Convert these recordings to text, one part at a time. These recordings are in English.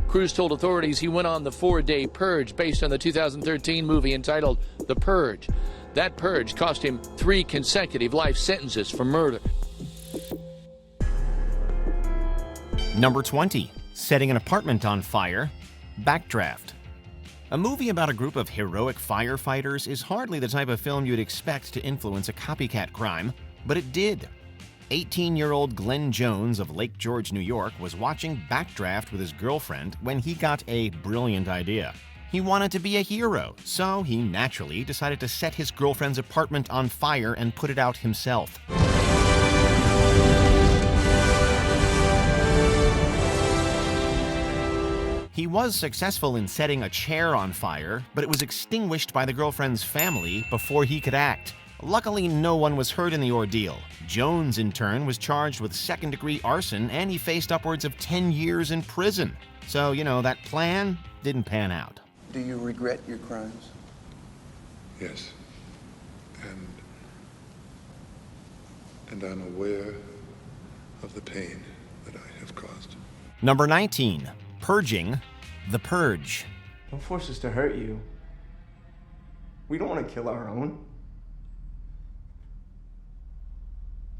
Cruise told authorities he went on the 4-day purge based on the 2013 movie entitled The Purge. That purge cost him 3 consecutive life sentences for murder. Number 20. Setting an apartment on fire. Backdraft. A movie about a group of heroic firefighters is hardly the type of film you'd expect to influence a copycat crime, but it did. 18-year-old Glenn Jones of Lake George, New York, was watching Backdraft with his girlfriend when he got a brilliant idea. He wanted to be a hero, so he naturally decided to set his girlfriend's apartment on fire and put it out himself. He was successful in setting a chair on fire, but it was extinguished by the girlfriend's family before he could act. Luckily, no one was hurt in the ordeal. Jones, in turn, was charged with second-degree arson, and he faced upwards of 10 years in prison. So, that plan didn't pan out. Do you regret your crimes? Yes. And I'm aware of the pain that I have caused. Number 19. Purging The Purge. Don't force us to hurt you. We don't want to kill our own.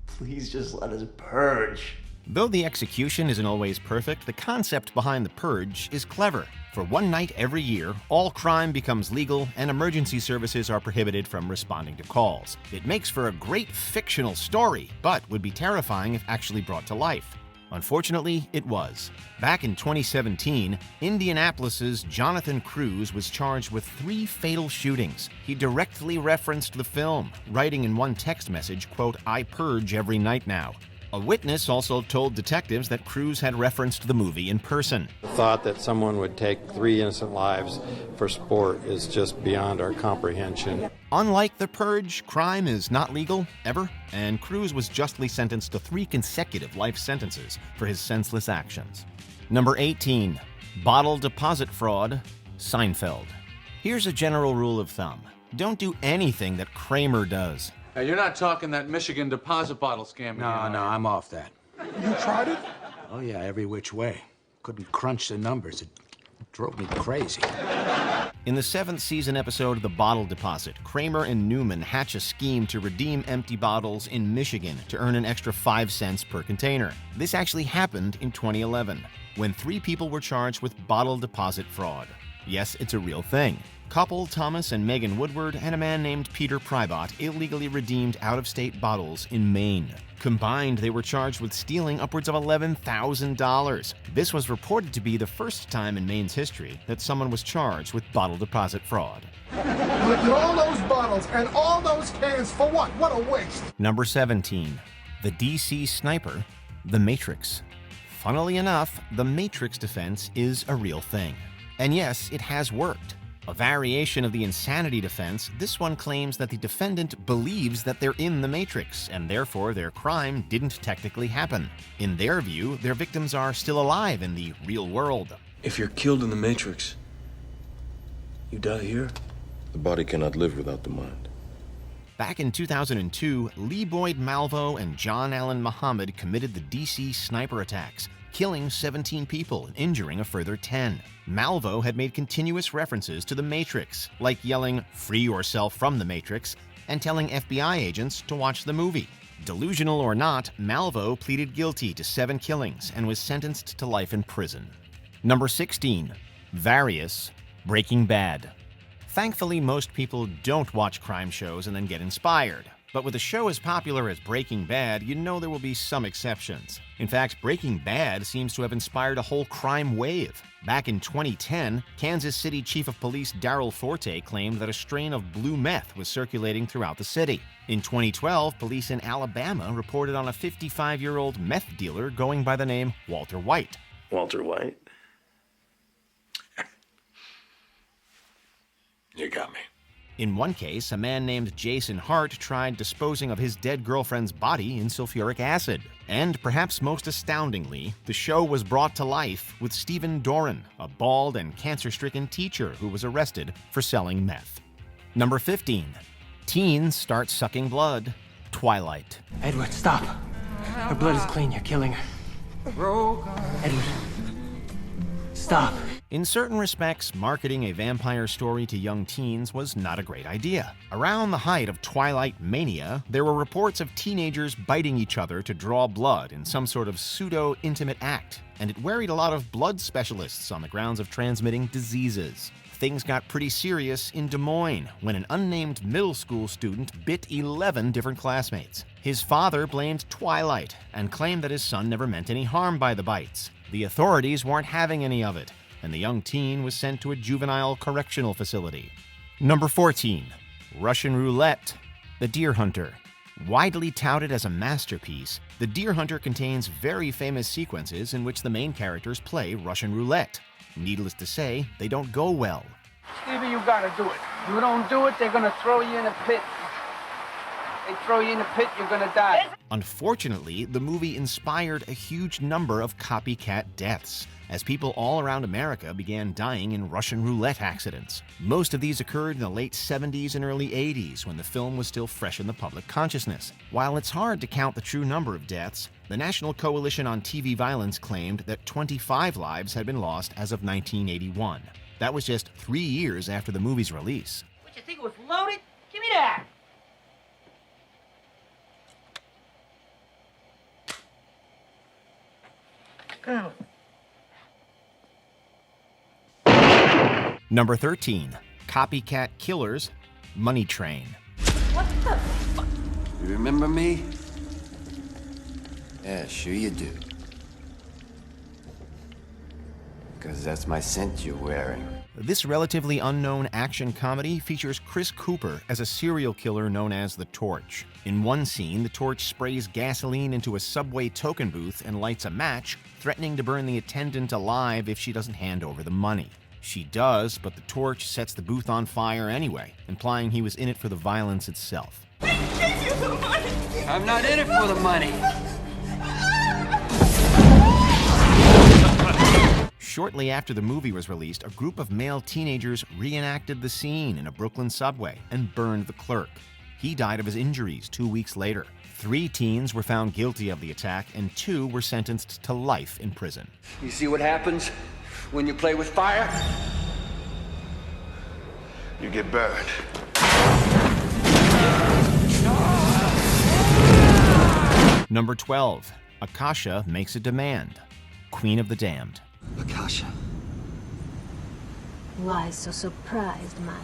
Please just let us purge. Though the execution isn't always perfect, the concept behind the purge is clever. For one night every year, all crime becomes legal and emergency services are prohibited from responding to calls. It makes for a great fictional story, but would be terrifying if actually brought to life. Unfortunately, it was. Back in 2017, Indianapolis's Jonathan Cruz was charged with 3 fatal shootings. He directly referenced the film, writing in one text message, quote, "I purge every night now." A witness also told detectives that Cruz had referenced the movie in person. The thought that someone would take 3 innocent lives for sport is just beyond our comprehension. Unlike The Purge, crime is not legal, ever, and Cruz was justly sentenced to 3 consecutive life sentences for his senseless actions. Number 18. Bottle deposit fraud. Seinfeld. Here's a general rule of thumb. Don't do anything that Kramer does. You're not talking that Michigan deposit bottle scam again. No, I'm off that. You tried it? Oh, yeah, every which way. Couldn't crunch the numbers. It drove me crazy. In the 7th season episode The Bottle Deposit, Kramer and Newman hatch a scheme to redeem empty bottles in Michigan to earn an extra 5 cents per container. This actually happened in 2011, when 3 people were charged with bottle deposit fraud. Yes, it's a real thing. Couple Thomas and Megan Woodward and a man named Peter Prybot illegally redeemed out-of-state bottles in Maine. Combined, they were charged with stealing upwards of $11,000. This was reported to be the first time in Maine's history that someone was charged with bottle deposit fraud. Look at all those bottles and all those cans for what? What a waste! Number 17. The DC Sniper, The Matrix. Funnily enough, the Matrix defense is a real thing. And yes, it has worked. A variation of the insanity defense, this one claims that the defendant believes that they're in the Matrix, and therefore their crime didn't technically happen. In their view, their victims are still alive in the real world. If you're killed in the Matrix, you die here? The body cannot live without the mind. Back in 2002, Lee Boyd Malvo and John Allen Muhammad committed the DC sniper attacks, killing 17 people and injuring a further 10. Malvo had made continuous references to the Matrix, like yelling, "Free yourself from the Matrix," and telling FBI agents to watch the movie. Delusional or not, Malvo pleaded guilty to 7 killings and was sentenced to life in prison. Number 16. Various, Breaking Bad. Thankfully, most people don't watch crime shows and then get inspired. But with a show as popular as Breaking Bad, you know there will be some exceptions. In fact, Breaking Bad seems to have inspired a whole crime wave. Back in 2010, Kansas City Chief of Police Darryl Forte claimed that a strain of blue meth was circulating throughout the city. In 2012, police in Alabama reported on a 55-year-old meth dealer going by the name Walter White. Walter White? You got me. In one case, a man named Jason Hart tried disposing of his dead girlfriend's body in sulfuric acid. And perhaps most astoundingly, the show was brought to life with Stephen Doran, a bald and cancer-stricken teacher who was arrested for selling meth. Number 15. Teens start sucking blood. Twilight. Edward, stop. Her blood is clean. You're killing her. Edward. Stop. In certain respects, marketing a vampire story to young teens was not a great idea. Around the height of Twilight mania, there were reports of teenagers biting each other to draw blood in some sort of pseudo-intimate act, and it worried a lot of blood specialists on the grounds of transmitting diseases. Things got pretty serious in Des Moines when an unnamed middle school student bit 11 different classmates. His father blamed Twilight and claimed that his son never meant any harm by the bites. The authorities weren't having any of it, and the young teen was sent to a juvenile correctional facility. Number 14. Russian Roulette, The Deer Hunter. Widely touted as a masterpiece, The Deer Hunter contains very famous sequences in which the main characters play Russian roulette. Needless to say, they don't go well. Stevie, you gotta do it. You don't do it, they're gonna throw you in a pit. They throw you in a pit, you're gonna die. Unfortunately, the movie inspired a huge number of copycat deaths, as people all around America began dying in Russian roulette accidents. Most of these occurred in the late 70s and early 80s when the film was still fresh in the public consciousness. While it's hard to count the true number of deaths, the National Coalition on TV Violence claimed that 25 lives had been lost as of 1981. That was just 3 years after the movie's release. What, you think it was loaded? Give me that! Go. Number 13. Copycat Killer's Money Train. What the fuck? You remember me? Yeah, sure you do. Because that's my scent you're wearing. This relatively unknown action comedy features Chris Cooper as a serial killer known as the Torch. In one scene, the Torch sprays gasoline into a subway token booth and lights a match, threatening to burn the attendant alive if she doesn't hand over the money. She does, but the Torch sets the booth on fire anyway, implying he was in it for the violence itself. I gave you the money! I'm not in it for the money! Shortly after the movie was released, a group of male teenagers reenacted the scene in a Brooklyn subway and burned the clerk. He died of his injuries 2 weeks later. 3 teens were found guilty of the attack, and 2 were sentenced to life in prison. You see what happens when you play with fire? You get burned. Number 12. Akasha Makes a Demand. Queen of the Damned. Akasha. Why so surprised, my love?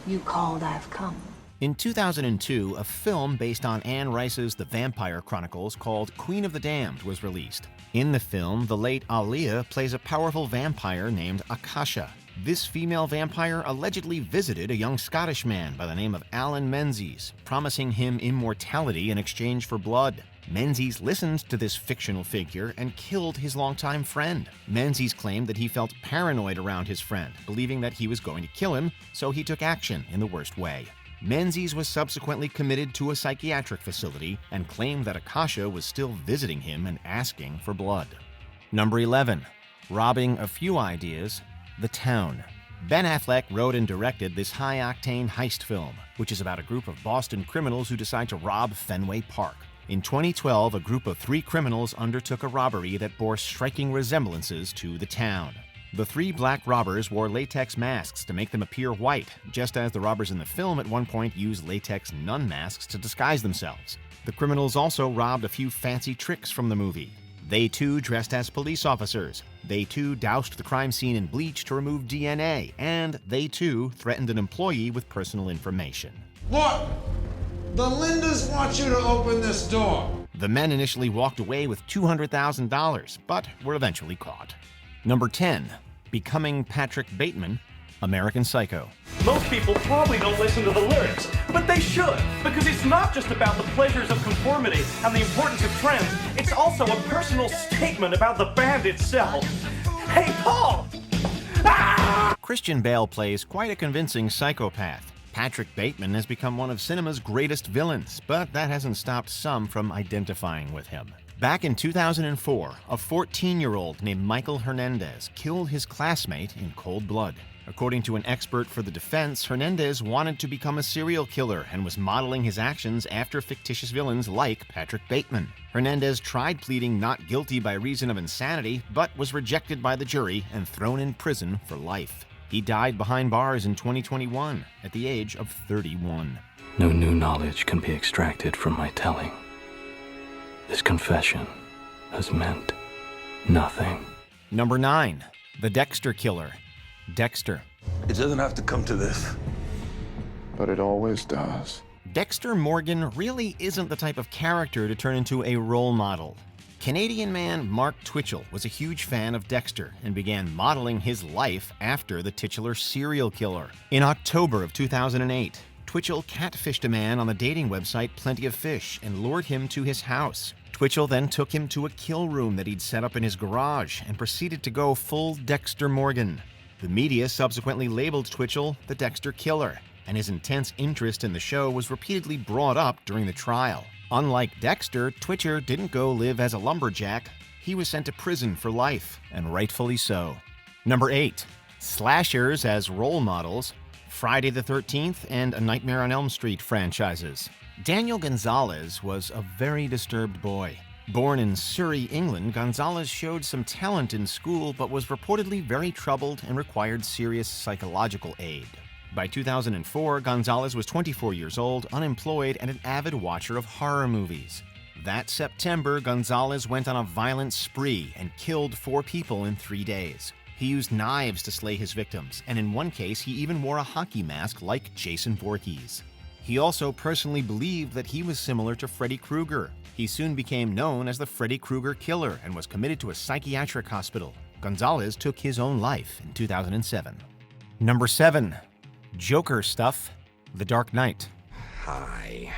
You called, I've come. In 2002, a film based on Anne Rice's The Vampire Chronicles called Queen of the Damned was released. In the film, the late Aaliyah plays a powerful vampire named Akasha. This female vampire allegedly visited a young Scottish man by the name of Alan Menzies, promising him immortality in exchange for blood. Menzies listened to this fictional figure and killed his longtime friend. Menzies claimed that he felt paranoid around his friend, believing that he was going to kill him, so he took action in the worst way. Menzies was subsequently committed to a psychiatric facility and claimed that Akasha was still visiting him and asking for blood. Number 11. Robbing a few ideas, The Town. Ben Affleck wrote and directed this high-octane heist film, which is about a group of Boston criminals who decide to rob Fenway Park. In 2012, a group of 3 criminals undertook a robbery that bore striking resemblances to The Town. The 3 black robbers wore latex masks to make them appear white, just as the robbers in the film at one point used latex nun masks to disguise themselves. The criminals also robbed a few fancy tricks from the movie. They too dressed as police officers. They too doused the crime scene in bleach to remove DNA. And they too threatened an employee with personal information. Look! The Lindas want you to open this door. The men initially walked away with $200,000, but were eventually caught. Number 10. Becoming Patrick Bateman, American Psycho. Most people probably don't listen to the lyrics, but they should, because it's not just about the pleasures of conformity and the importance of trends, it's also a personal statement about the band itself. Hey, Paul! Ah! Christian Bale plays quite a convincing psychopath. Patrick Bateman has become one of cinema's greatest villains, but that hasn't stopped some from identifying with him. Back in 2004, a 14-year-old named Michael Hernandez killed his classmate in cold blood. According to an expert for the defense, Hernandez wanted to become a serial killer and was modeling his actions after fictitious villains like Patrick Baitman. Hernandez tried pleading not guilty by reason of insanity, but was rejected by the jury and thrown in prison for life. He died behind bars in 2021 at the age of 31. No new knowledge can be extracted from my telling. This confession has meant nothing. Number 9. The Dexter Killer. Dexter. It doesn't have to come to this. But it always does. Dexter Morgan really isn't the type of character to turn into a role model. Canadian man Mark Twitchell was a huge fan of Dexter and began modeling his life after the titular serial killer. In October of 2008, Twitchell catfished a man on the dating website Plenty of Fish and lured him to his house. Twitchell then took him to a kill room that he'd set up in his garage and proceeded to go full Dexter Morgan. The media subsequently labeled Twitchell the Dexter Killer, and his intense interest in the show was repeatedly brought up during the trial. Unlike Dexter, Twitcher didn't go live as a lumberjack. He was sent to prison for life, and rightfully so. Number 8. Slashers as role models, Friday the 13th and A Nightmare on Elm Street franchises. Daniel Gonzalez was a very disturbed boy. Born in Surrey, England, Gonzalez showed some talent in school but was reportedly very troubled and required serious psychological aid. By 2004, Gonzalez was 24 years old, unemployed, and an avid watcher of horror movies. That September, Gonzalez went on a violent spree and killed 4 people in 3 days. He used knives to slay his victims, and in one case, he even wore a hockey mask like Jason Voorhees. He also personally believed that he was similar to Freddy Krueger. He soon became known as the Freddy Krueger Killer and was committed to a psychiatric hospital. Gonzalez took his own life in 2007. Number 7. Joker stuff, The Dark Knight. Hi.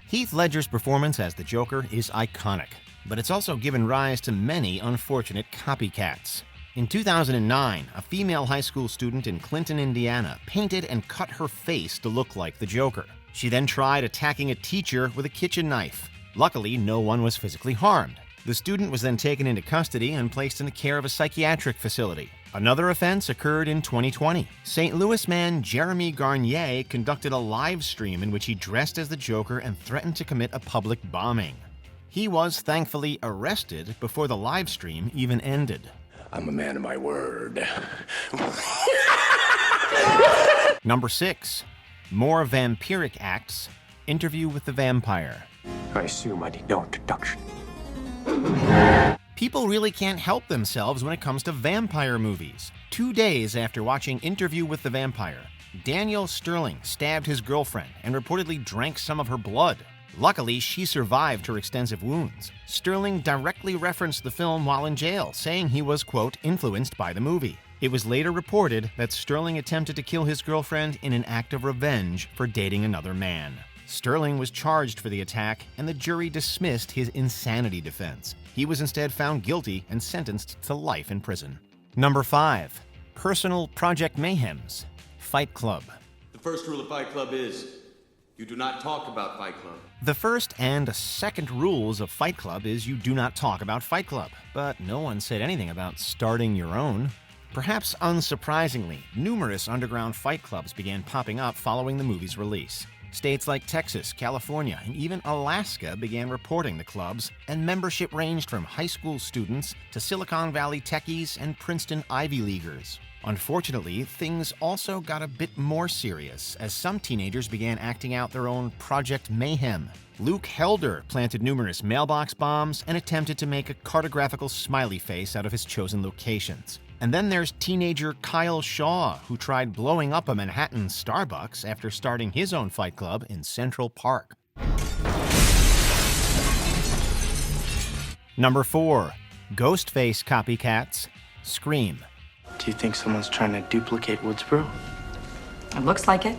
Heath Ledger's performance as the Joker is iconic, but it's also given rise to many unfortunate copycats. In 2009, a female high school student in Clinton, Indiana, painted and cut her face to look like the Joker. She then tried attacking a teacher with a kitchen knife. Luckily, no one was physically harmed. The student was then taken into custody and placed in the care of a psychiatric facility. Another offense occurred in 2020. St. Louis man Jeremy Garnier conducted a live stream in which he dressed as the Joker and threatened to commit a public bombing. He was thankfully arrested before the live stream even ended. I'm a man of my word. Number 6. More vampiric acts, Interview with the Vampire. I assume I need no introduction. People really can't help themselves when it comes to vampire movies. 2 days after watching Interview with the Vampire, Daniel Sterling stabbed his girlfriend and reportedly drank some of her blood. Luckily, she survived her extensive wounds. Sterling directly referenced the film while in jail, saying he was, quote, influenced by the movie. It was later reported that Sterling attempted to kill his girlfriend in an act of revenge for dating another man. Sterling was charged for the attack, and the jury dismissed his insanity defense. He was instead found guilty and sentenced to life in prison. Number 5. Personal Project Mayhems, Fight Club. The first rule of Fight Club is, you do not talk about Fight Club. The first and second rules of Fight Club is you do not talk about Fight Club, but no one said anything about starting your own. Perhaps unsurprisingly, numerous underground fight clubs began popping up following the movie's release. States like Texas, California, and even Alaska began reporting the clubs, and membership ranged from high school students to Silicon Valley techies and Princeton Ivy Leaguers. Unfortunately, things also got a bit more serious as some teenagers began acting out their own Project Mayhem. Luke Helder planted numerous mailbox bombs and attempted to make a cartographical smiley face out of his chosen locations. And then there's teenager Kyle Shaw, who tried blowing up a Manhattan Starbucks after starting his own fight club in Central Park. Number 4. Ghostface copycats, Scream. Do you think someone's trying to duplicate Woodsboro? It looks like it.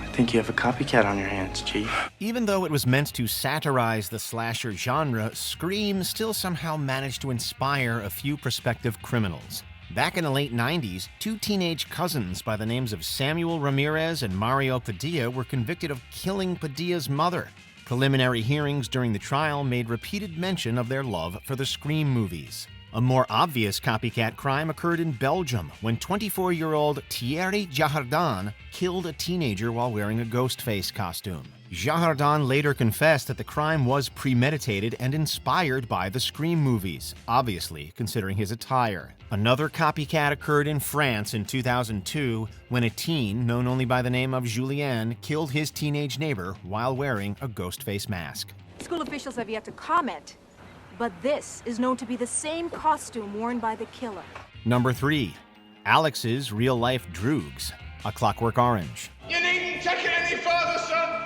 I think you have a copycat on your hands, Chief. Even though it was meant to satirize the slasher genre, Scream still somehow managed to inspire a few prospective criminals. Back in the late 90s, 2 teenage cousins by the names of Samuel Ramirez and Mario Padilla were convicted of killing Padilla's mother. Preliminary hearings during the trial made repeated mention of their love for the Scream movies. A more obvious copycat crime occurred in Belgium when 24-year-old Thierry Jahardin killed a teenager while wearing a Ghostface costume. Jahardin later confessed that the crime was premeditated and inspired by the Scream movies, obviously considering his attire. Another copycat occurred in France in 2002 when a teen, known only by the name of Julien, killed his teenage neighbor while wearing a Ghostface mask. School officials have yet to comment, but this is known to be the same costume worn by the killer. Number 3. Alex's real-life droogs, A Clockwork Orange. You needn't take it any further, son.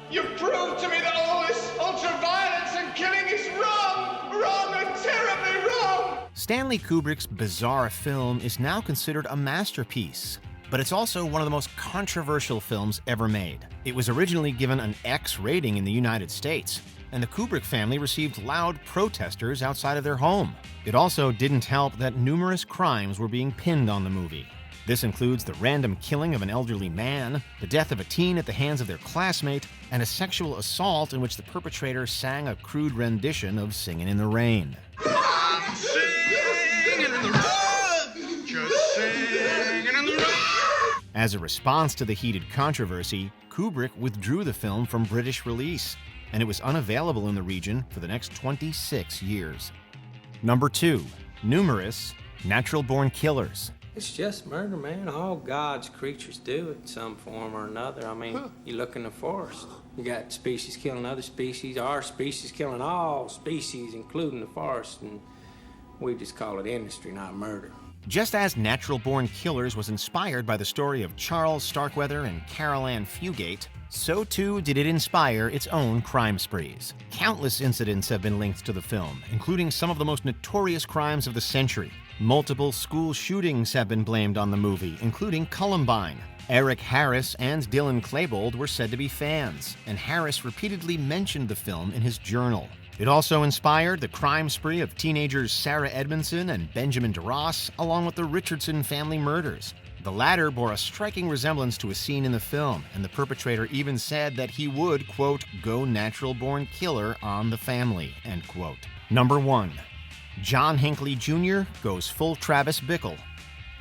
You've proved to me that all this ultra-violence and killing is wrong and terribly wrong. Stanley Kubrick's bizarre film is now considered a masterpiece, but it's also one of the most controversial films ever made. It was originally given an X rating in the United States, and the Kubrick family received loud protesters outside of their home. It also didn't help that numerous crimes were being pinned on the movie. This includes the random killing of an elderly man, the death of a teen at the hands of their classmate, and a sexual assault in which the perpetrator sang a crude rendition of Singin' in the Rain. I'm singing in the rain, just singing in the rain. As a response to the heated controversy, Kubrick withdrew the film from British release, and it was unavailable in the region for the next 26 years. Number 2. Numerous natural-born killers. It's just murder, man. All God's creatures do it in some form or another. I mean, you look in the forest. You got species killing other species, our species killing all species, including the forest, and we just call it industry, not murder. Just as Natural-Born Killers was inspired by the story of Charles Starkweather and Carol Ann Fugate, so too did it inspire its own crime sprees. Countless incidents have been linked to the film, including some of the most notorious crimes of the century. Multiple school shootings have been blamed on the movie, including Columbine. Eric Harris and Dylan Klebold were said to be fans, and Harris repeatedly mentioned the film in his journal. It also inspired the crime spree of teenagers Sarah Edmondson and Benjamin DeRoss, along with the Richardson family murders. The latter bore a striking resemblance to a scene in the film, and the perpetrator even said that he would, quote, go natural-born killer on the family, end quote. Number 1. John Hinckley Jr. goes full Travis Bickle,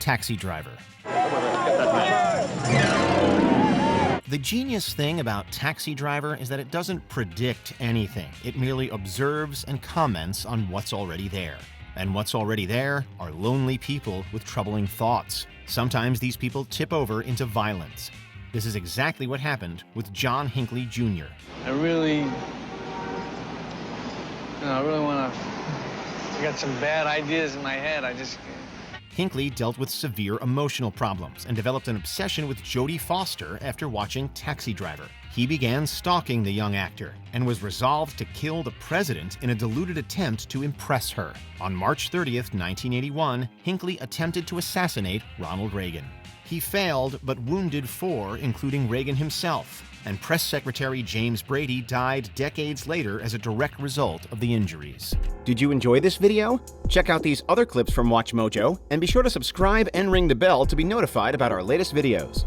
Taxi Driver. The genius thing about Taxi Driver is that it doesn't predict anything. It merely observes and comments on what's already there. And what's already there are lonely people with troubling thoughts. Sometimes these people tip over into violence. This is exactly what happened with John Hinckley Jr. I really want to... I got some bad ideas in my head. Hinckley dealt with severe emotional problems and developed an obsession with Jodie Foster after watching Taxi Driver. He began stalking the young actor and was resolved to kill the president in a deluded attempt to impress her. On March 30th, 1981, Hinckley attempted to assassinate Ronald Reagan. He failed, but wounded 4, including Reagan himself, and Press Secretary James Brady died decades later as a direct result of the injuries. Did you enjoy this video? Check out these other clips from WatchMojo, and be sure to subscribe and ring the bell to be notified about our latest videos.